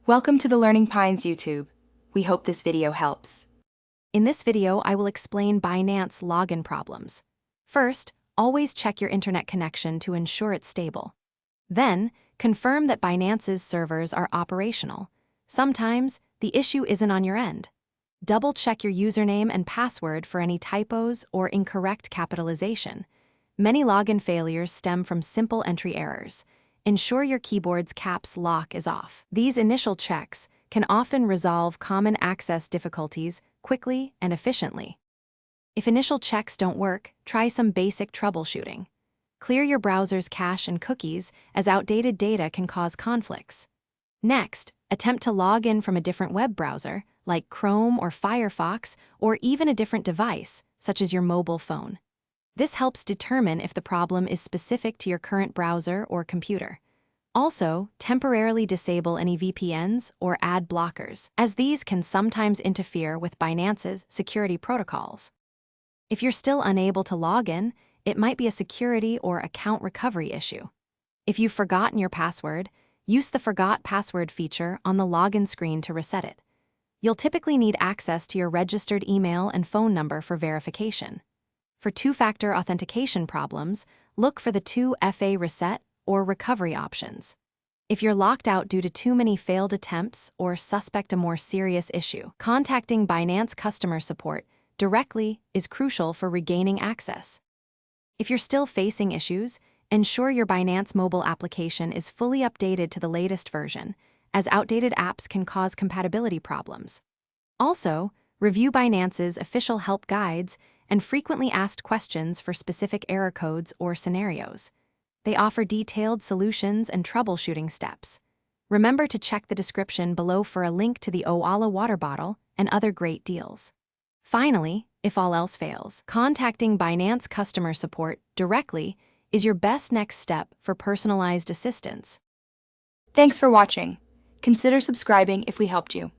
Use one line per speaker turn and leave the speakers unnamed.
Welcome to the Learning Pines YouTube. We hope this video helps.
In this video, I will explain Binance login problems. First, always check your internet connection to ensure it's stable. Then, confirm that Binance's servers are operational. Sometimes, the issue isn't on your end. Double-check your username and password for any typos or incorrect capitalization. Many login failures stem from simple entry errors. Ensure your keyboard's caps lock is off. These initial checks can often resolve common access difficulties quickly and efficiently. If initial checks don't work, try some basic troubleshooting. Clear your browser's cache and cookies, as outdated data can cause conflicts. Next, attempt to log in from a different web browser, like Chrome or Firefox, or even a different device, such as your mobile phone. This helps determine if the problem is specific to your current browser or computer. Also, temporarily disable any VPNs or ad blockers, as these can sometimes interfere with Binance's security protocols. If you're still unable to log in, it might be a security or account recovery issue. If you've forgotten your password, use the Forgot Password feature on the login screen to reset it. You'll typically need access to your registered email and phone number for verification. For two-factor authentication problems, look for the 2FA reset or recovery options. If you're locked out due to too many failed attempts or suspect a more serious issue, contacting Binance customer support directly is crucial for regaining access. If you're still facing issues, ensure your Binance mobile application is fully updated to the latest version, as outdated apps can cause compatibility problems. Also, review Binance's official help guides and frequently asked questions for specific error codes or scenarios. They offer detailed solutions and troubleshooting steps. Remember to check the description below for a link to the Oala water bottle and other great deals. Finally, if all else fails, contacting Binance customer support directly is your best next step for personalized assistance.
Thanks for watching. Consider subscribing if we helped you.